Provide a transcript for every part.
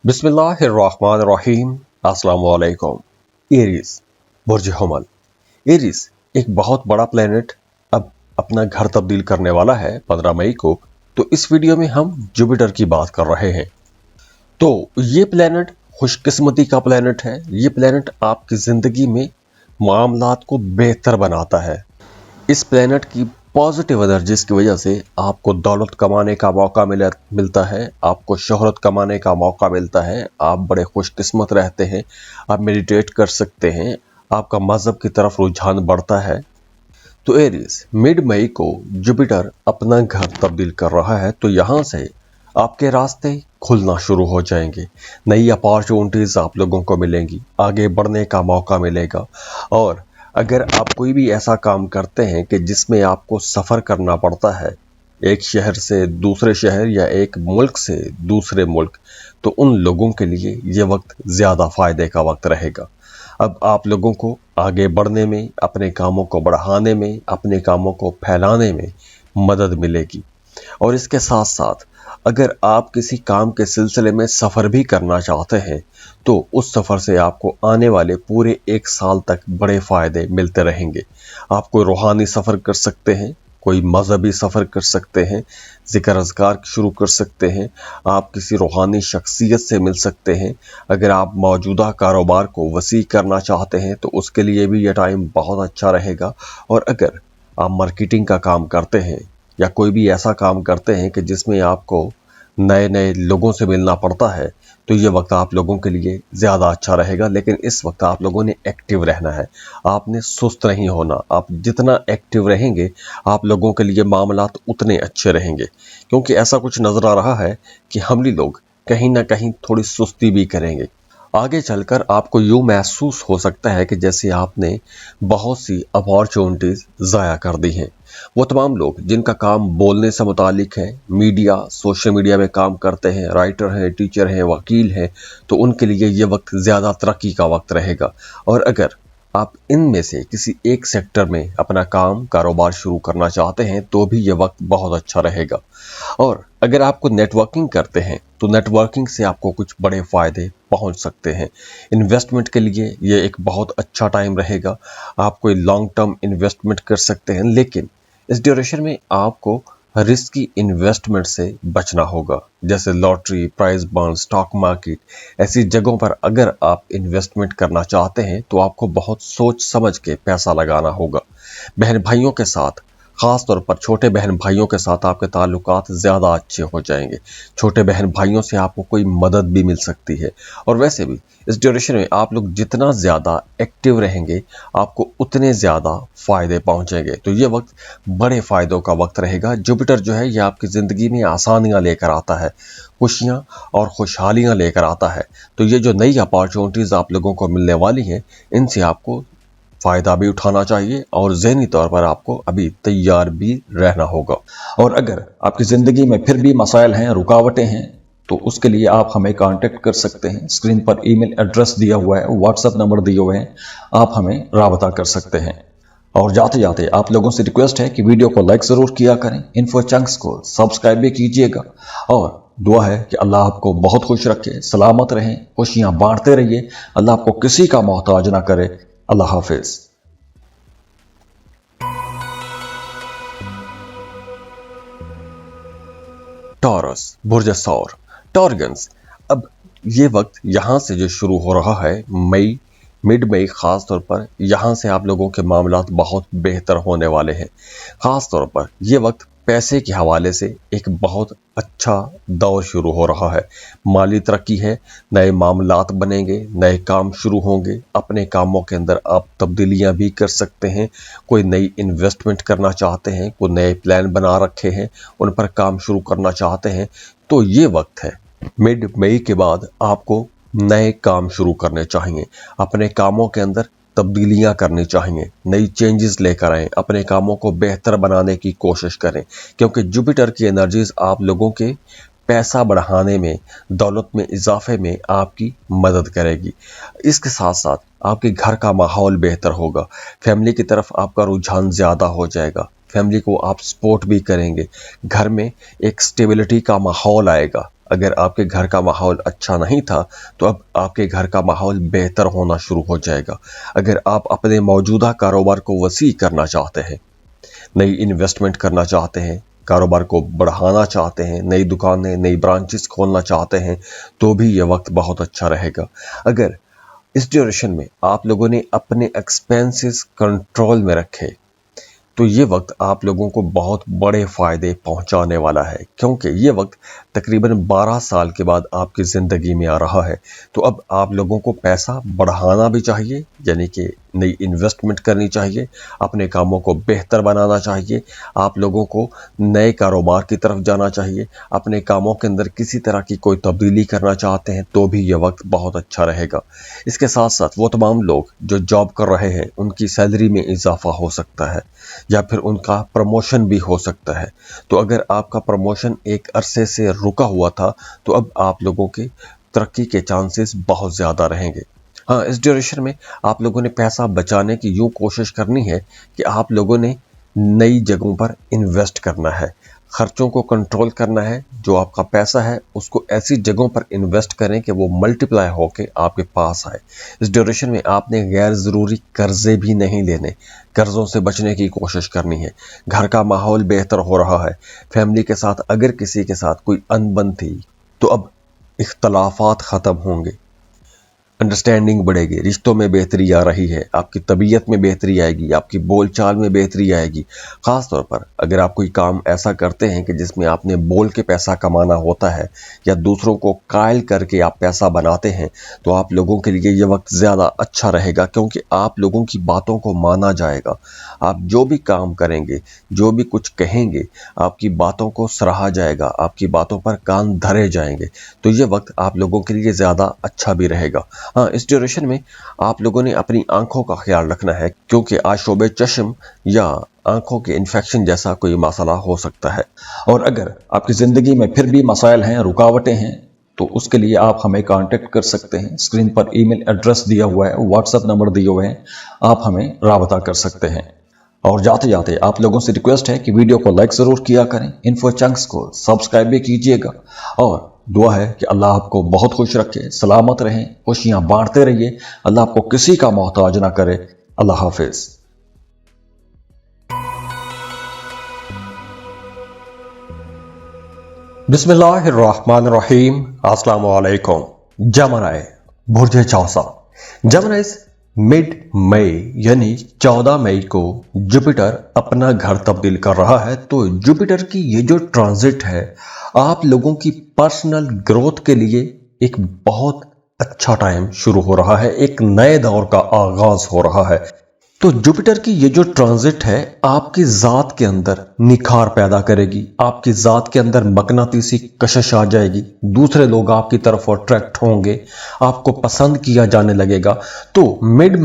बिस्मिल्लाहिर्रहमानिर्रहीम। अस्सलाम वालेकुम। एरीज, बुर्ज हमल। एरीज एक बहुत बड़ा प्लेनेट अब अपना घर तब्दील करने वाला है 15 मई को। तो इस वीडियो में हम जुपिटर की बात कर रहे हैं। तो ये प्लेनेट खुशकिस्मती का प्लेनेट है। ये प्लेनेट आपकी जिंदगी में मामलात को बेहतर बनाता है। इस प्लेनेट की पॉजिटिव एनर्जीज की वजह से आपको दौलत कमाने का मौका मिलता है, आपको शोहरत कमाने का मौका मिलता है, आप बड़े खुशकिस्मत रहते हैं, आप मेडिटेट कर सकते हैं, आपका मजहब की तरफ रुझान बढ़ता है। तो एरीज, मिड मई को जुपिटर अपना घर तब्दील कर रहा है, तो यहाँ से आपके रास्ते खुलना शुरू हो जाएंगे। नई अपॉर्चुनिटीज आप लोगों को मिलेंगी, आगे बढ़ने का मौका मिलेगा। और अगर आप कोई भी ऐसा काम करते हैं कि जिसमें आपको सफ़र करना पड़ता है एक शहर से दूसरे शहर या एक मुल्क से दूसरे मुल्क, तो उन लोगों के लिए ये वक्त ज़्यादा फ़ायदे का वक्त रहेगा। अब आप लोगों को आगे बढ़ने में, अपने कामों को बढ़ाने में, अपने कामों को फैलाने में मदद मिलेगी। और इसके साथ साथ अगर आप किसी काम के सिलसिले में सफ़र भी करना चाहते हैं, तो उस सफ़र से आपको आने वाले पूरे 1 साल तक बड़े फ़ायदे मिलते रहेंगे। आप कोई रूहानी सफ़र कर सकते हैं, कोई मजहबी सफ़र कर सकते हैं, ज़िक्र अज़कार शुरू कर सकते हैं, आप किसी रूहानी शख्सियत से मिल सकते हैं। अगर आप मौजूदा कारोबार को वसी करना चाहते हैं तो उसके लिए भी यह टाइम बहुत अच्छा रहेगा। और अगर आप मार्केटिंग का काम करते हैं या कोई भी ऐसा काम करते हैं कि जिसमें आपको नए नए लोगों से मिलना पड़ता है, तो ये वक्त आप लोगों के लिए ज़्यादा अच्छा रहेगा। लेकिन इस वक्त आप लोगों ने एक्टिव रहना है, आपने सुस्त नहीं होना। आप जितना एक्टिव रहेंगे आप लोगों के लिए मामलात उतने अच्छे रहेंगे। क्योंकि ऐसा कुछ नज़र आ रहा है कि हमली लोग कहीं ना कहीं थोड़ी सुस्ती भी करेंगे। आगे चलकर आपको यूँ महसूस हो सकता है कि जैसे आपने बहुत सी अपॉर्चुनिटीज़ ज़ाया कर दी हैं। वो तमाम लोग जिनका काम बोलने से मुतालिक है, मीडिया, सोशल मीडिया में काम करते हैं, राइटर हैं, टीचर हैं, वकील हैं, तो उनके लिए ये वक्त ज़्यादा तरक्की का वक्त रहेगा। और अगर आप इनमें से किसी एक सेक्टर में अपना काम कारोबार शुरू करना चाहते हैं तो भी ये वक्त बहुत अच्छा रहेगा। और अगर आपको नेटवर्किंग करते हैं तो नेटवर्किंग से आपको कुछ बड़े फ़ायदे पहुंच सकते हैं। इन्वेस्टमेंट के लिए ये एक बहुत अच्छा टाइम रहेगा। आप कोई लॉन्ग टर्म इन्वेस्टमेंट कर सकते हैं, लेकिन इस ड्यूरेशन में आपको रिस्की इन्वेस्टमेंट से बचना होगा। जैसे lottery, prize bond, stock market, ऐसी जगहों पर अगर आप इन्वेस्टमेंट करना चाहते हैं तो आपको बहुत सोच समझ के पैसा लगाना होगा। बहन भाइयों के साथ, ख़ास तौर पर छोटे बहन भाइयों के साथ आपके ताल्लुकात ज़्यादा अच्छे हो जाएंगे। छोटे बहन भाइयों से आपको कोई मदद भी मिल सकती है। और वैसे भी इस ड्यूरेशन में आप लोग जितना ज़्यादा एक्टिव रहेंगे आपको उतने ज़्यादा फ़ायदे पहुंचेंगे। तो ये वक्त बड़े फ़ायदों का वक्त रहेगा। जुपिटर जो है ये आपकी ज़िंदगी में आसानियाँ लेकर आता है, खुशियाँ और खुशहालियाँ लेकर आता है। तो ये जो नई अपॉर्चुनिटीज़ आप लोगों को मिलने वाली हैं, इनसे आपको फ़ायदा भी उठाना चाहिए और ज़हनी तौर पर आपको अभी तैयार भी रहना होगा। और अगर आपकी ज़िंदगी में फिर भी मसाइल हैं, रुकावटें हैं, तो उसके लिए आप हमें कांटेक्ट कर सकते हैं। स्क्रीन पर ईमेल एड्रेस दिया हुआ है, व्हाट्सएप नंबर दिए हुए हैं, आप हमें राबता कर सकते हैं। और जाते जाते आप लोगों से रिक्वेस्ट है कि वीडियो को लाइक ज़रूर किया करें, इन्फो चंक्स को सब्सक्राइब भी कीजिएगा। और दुआ है कि अल्लाह आपको बहुत खुश रखे, सलामत रहें, खुशियाँ बांटते रहिए, अल्लाह आपको किसी का मोहताज ना करे। अल्लाह हाफिज। टॉरस, बुर्ज सौर, टॉर्गन्स। अब ये वक्त यहाँ से जो शुरू हो रहा है मिड मई, ख़ास तौर पर यहाँ से आप लोगों के मामलात बहुत बेहतर होने वाले हैं। ख़ास तौर पर ये वक्त पैसे के हवाले से एक बहुत अच्छा दौर शुरू हो रहा है। माली तरक्की है, नए मामलात बनेंगे, नए काम शुरू होंगे। अपने कामों के अंदर आप तब्दीलियां भी कर सकते हैं। कोई नई इन्वेस्टमेंट करना चाहते हैं, कोई नए प्लान बना रखे हैं, उन पर काम शुरू करना चाहते हैं, तो ये वक्त है। मिड मई के बाद आपको नए काम शुरू करने चाहिए, अपने कामों के अंदर तब्दीलियां करनी चाहिए, नई चेंजेस लेकर आएं, अपने कामों को बेहतर बनाने की कोशिश करें। क्योंकि जुपिटर की एनर्जीज आप लोगों के पैसा बढ़ाने में, दौलत में इजाफे में आपकी मदद करेगी। इसके साथ साथ आपके घर का माहौल बेहतर होगा, फैमिली की तरफ आपका रुझान ज़्यादा हो जाएगा, फैमिली को आप सपोर्ट भी करेंगे, घर में एक स्टेबिलिटी का माहौल आएगा। अगर आपके घर का माहौल अच्छा नहीं था तो अब आपके घर का माहौल बेहतर होना शुरू हो जाएगा। अगर आप अपने मौजूदा कारोबार को वसी करना चाहते हैं, नई इन्वेस्टमेंट करना चाहते हैं, कारोबार को बढ़ाना चाहते हैं, नई दुकानें, नई ब्रांचेस खोलना चाहते हैं, तो भी ये वक्त बहुत अच्छा रहेगा। अगर इस ड्यूरेशन में आप लोगों ने अपने एक्सपेंसेस कंट्रोल में रखे तो ये वक्त आप लोगों को बहुत बड़े फायदे पहुंचाने वाला है, क्योंकि ये वक्त तकरीबन 12 साल के बाद आपकी ज़िंदगी में आ रहा है। तो अब आप लोगों को पैसा बढ़ाना भी चाहिए, यानी कि नई इन्वेस्टमेंट करनी चाहिए, अपने कामों को बेहतर बनाना चाहिए, आप लोगों को नए कारोबार की तरफ जाना चाहिए, अपने कामों के अंदर किसी तरह की कोई तब्दीली करना चाहते हैं तो भी यह वक्त बहुत अच्छा रहेगा। इसके साथ साथ वो तमाम लोग जो जॉब कर रहे हैं उनकी सैलरी में इजाफा हो सकता है या फिर उनका प्रमोशन भी हो सकता है। तो अगर आपका प्रमोशन एक अरसे से रुका हुआ था तो अब आप लोगों के तरक्की के चांसेस बहुत ज़्यादा रहेंगे। हाँ, इस ड्यूरेशन में आप लोगों ने पैसा बचाने की यूँ कोशिश करनी है कि आप लोगों ने नई जगहों पर इन्वेस्ट करना है, खर्चों को कंट्रोल करना है। जो आपका पैसा है उसको ऐसी जगहों पर इन्वेस्ट करें कि वो मल्टीप्लाई होके आपके पास आए। इस ड्यूरेशन में आपने गैर ज़रूरी कर्जे भी नहीं लेने, कर्ज़ों से बचने की कोशिश करनी है। घर का माहौल बेहतर हो रहा है, फैमिली के साथ अगर किसी के साथ कोई अनबन थी तो अब इख्तलाफात ख़त्म होंगे, अंडरस्टैंडिंग बढ़ेगी, रिश्तों में बेहतरी आ रही है, आपकी तबीयत में बेहतरी आएगी, आपकी बोलचाल में बेहतरी आएगी। ख़ास तौर पर अगर आप कोई काम ऐसा करते हैं कि जिसमें आपने बोल के पैसा कमाना होता है या दूसरों को कायल करके आप पैसा बनाते हैं तो आप लोगों के लिए ये वक्त ज़्यादा अच्छा रहेगा, क्योंकि आप लोगों की बातों को माना जाएगा। आप जो भी काम करेंगे, जो भी कुछ कहेंगे, आपकी बातों को सराहा जाएगा, आपकी बातों पर कान धरे जाएंगे। तो ये वक्त आप लोगों के लिए ज़्यादा अच्छा भी रहेगा। हाँ, इस ड्यूरेशन में आप लोगों ने अपनी आंखों का ख्याल रखना है, क्योंकि आशोबे चश्म या आंखों के इन्फेक्शन जैसा कोई मसला हो सकता है। और अगर आपकी ज़िंदगी में फिर भी मसाइल हैं, रुकावटें हैं, तो उसके लिए आप हमें कांटेक्ट कर सकते हैं। स्क्रीन पर ईमेल एड्रेस दिया हुआ है, व्हाट्सएप नंबर दिए हुए हैं, आप हमें राबता कर सकते हैं। और जाते जाते आप लोगों से रिक्वेस्ट है कि वीडियो को लाइक ज़रूर किया करें, इन्फो चंक्स को सब्सक्राइब भी कीजिएगा, और दुआ है कि अल्लाह आपको बहुत खुश रखे, सलामत रहें, खुशियां बांटते रहिए, अल्लाह आपको किसी का मोहताज ना करे। अल्लाह हाफिज। बिस्मिल्लाहिर्रहमानिर्रहीम। अस्सलाम वालेकुम। जमनाए बुर्ज चौसा। जमनाइस मिड मई यानी 14 मई को जुपिटर अपना घर तब्दील कर रहा है। तो जुपिटर की ये जो ट्रांजिट है आप लोगों की पर्सनल ग्रोथ के लिए एक बहुत अच्छा टाइम शुरू हो रहा है, एक नए दौर का आगाज हो रहा है। तो जुपिटर की ये जो ट्रांजिट है आपकी ज़ात के अंदर निखार पैदा करेगी, आपकी ज़ात के अंदर मकनातीसी कशिश आ जाएगी, दूसरे लोग आपकी तरफ अट्रैक्ट होंगे, आपको पसंद किया जाने लगेगा। तो मिड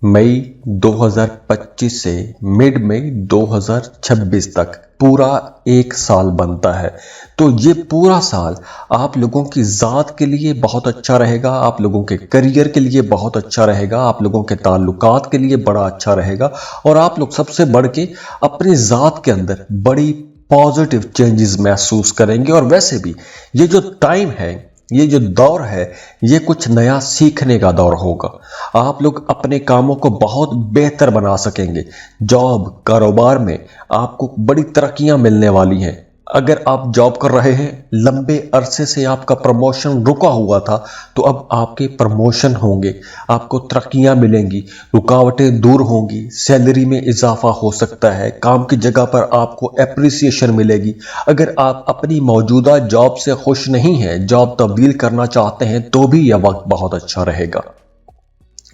मई 2025 से मिड मई 2026 तक पूरा एक साल बनता है। तो ये पूरा साल आप लोगों की ज़ात के लिए बहुत अच्छा रहेगा, आप लोगों के करियर के लिए बहुत अच्छा रहेगा, आप लोगों के ताल्लुकात के लिए बड़ा अच्छा रहेगा, और आप लोग सबसे बढ़ के अपनी ज़ात के अंदर बड़ी पॉजिटिव चेंजेस महसूस करेंगे। और वैसे भी ये जो टाइम है, ये जो दौर है, ये कुछ नया सीखने का दौर होगा। आप लोग अपने कामों को बहुत बेहतर बना सकेंगे। जॉब कारोबार में आपको बड़ी तरक्कियां मिलने वाली हैं। अगर आप जॉब कर रहे हैं, लंबे अरसे से आपका प्रमोशन रुका हुआ था, तो अब आपके प्रमोशन होंगे, आपको तरक्कियां मिलेंगी, रुकावटें दूर होंगी, सैलरी में इजाफा हो सकता है, काम की जगह पर आपको एप्रिसिएशन मिलेगी। अगर आप अपनी मौजूदा जॉब से खुश नहीं हैं, जॉब तब्दील करना चाहते हैं, तो भी यह वक्त बहुत अच्छा रहेगा।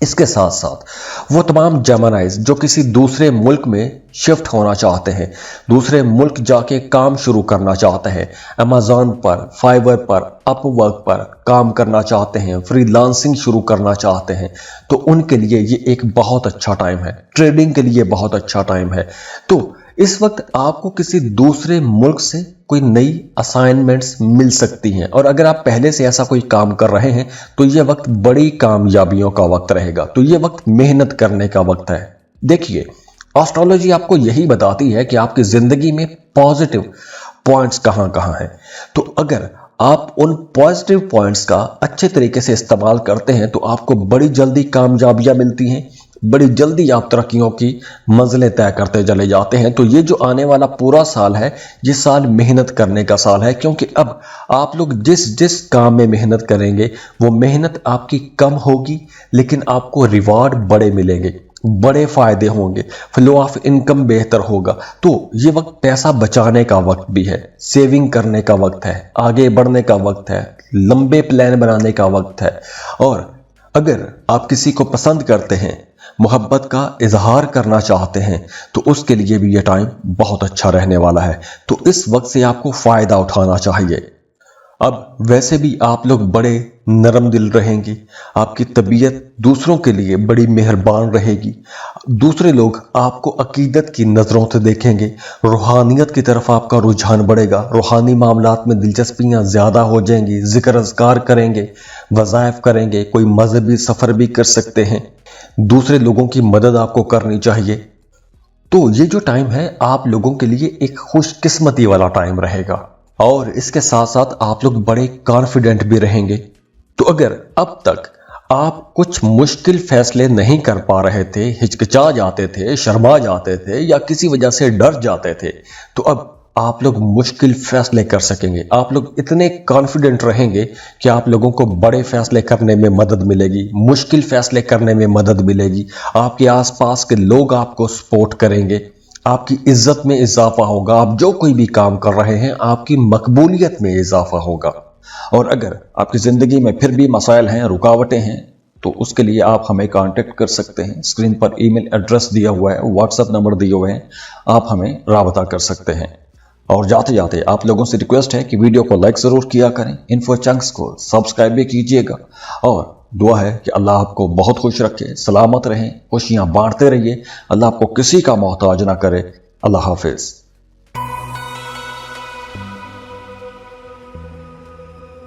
इसके साथ साथ वो तमाम जेमिनाइज जो किसी दूसरे मुल्क में शिफ्ट होना चाहते हैं, दूसरे मुल्क जाके काम शुरू करना चाहते हैं, अमेज़न पर, फाइवर पर, अपवर्क पर काम करना चाहते हैं, फ्रीलांसिंग शुरू करना चाहते हैं, तो उनके लिए ये एक बहुत अच्छा टाइम है। ट्रेडिंग के लिए बहुत अच्छा टाइम है। तो इस वक्त आपको किसी दूसरे मुल्क से कोई नई असाइनमेंट्स मिल सकती हैं, और अगर आप पहले से ऐसा कोई काम कर रहे हैं तो यह वक्त बड़ी कामयाबियों का वक्त रहेगा। तो यह वक्त मेहनत करने का वक्त है। देखिए, एस्ट्रोलॉजी आपको यही बताती है कि आपकी जिंदगी में पॉजिटिव पॉइंट्स कहां कहां हैं। तो अगर आप उन पॉजिटिव पॉइंट्स का अच्छे तरीके से इस्तेमाल करते हैं तो आपको बड़ी जल्दी कामयाबियां मिलती हैं, बड़ी जल्दी आप तरक्कियों की मंजिलें तय करते चले जाते हैं। तो ये जो आने वाला पूरा साल है, ये साल मेहनत करने का साल है, क्योंकि अब आप लोग जिस जिस काम में मेहनत करेंगे वो मेहनत आपकी कम होगी, लेकिन आपको रिवार्ड बड़े मिलेंगे, बड़े फायदे होंगे, फ्लो ऑफ इनकम बेहतर होगा। तो ये वक्त पैसा बचाने का वक्त भी है, सेविंग करने का वक्त है, आगे बढ़ने का वक्त है, लंबे प्लान बनाने का वक्त है। और अगर आप किसी को पसंद करते हैं, मोहब्बत का इजहार करना चाहते हैं, तो उसके लिए भी ये टाइम बहुत अच्छा रहने वाला है। तो इस वक्त से आपको फायदा उठाना चाहिए। अब वैसे भी आप लोग बड़े नरम दिल रहेंगे, आपकी तबीयत दूसरों के लिए बड़ी मेहरबान रहेगी, दूसरे लोग आपको अकीदत की नज़रों से देखेंगे, रूहानियत की तरफ आपका रुझान बढ़ेगा, रूहानी मामलात में दिलचस्पियां ज़्यादा हो जाएंगी, जिक्र अज़कार करेंगे, वज़ाइफ करेंगे, कोई मजहबी सफ़र भी कर सकते हैं, दूसरे लोगों की मदद आपको करनी चाहिए। तो ये जो टाइम है आप लोगों के लिए एक खुशकिस्मती वाला टाइम रहेगा, और इसके साथ साथ आप लोग बड़े कॉन्फिडेंट भी रहेंगे। तो अगर अब तक आप कुछ मुश्किल फैसले नहीं कर पा रहे थे, हिचकिचा जाते थे, शर्मा जाते थे या किसी वजह से डर जाते थे, तो अब आप लोग मुश्किल फैसले कर सकेंगे। आप लोग इतने कॉन्फिडेंट रहेंगे कि आप लोगों को बड़े फैसले करने में मदद मिलेगी, मुश्किल फैसले करने में मदद मिलेगी। आपके आसपास के लोग आपको सपोर्ट करेंगे, आपकी इज्जत में इजाफा होगा, आप जो कोई भी काम कर रहे हैं आपकी मकबूलियत में इजाफा होगा। और अगर आपकी ज़िंदगी में फिर भी मसाइल हैं, रुकावटें हैं, तो उसके लिए आप हमें कांटेक्ट कर सकते हैं। स्क्रीन पर ईमेल एड्रेस दिया हुआ है, व्हाट्सएप नंबर दिए हुए हैं, आप हमें राबता कर सकते हैं। और जाते जाते आप लोगों से रिक्वेस्ट है कि वीडियो को लाइक ज़रूर किया करें, इन्फो चंक्स को सब्सक्राइब भी कीजिएगा, और दुआ है कि अल्लाह आपको बहुत खुश रखे, सलामत रहें, खुशियां बांटते रहिए, अल्लाह आपको किसी का मोहताज ना करे। अल्लाह हाफिज़।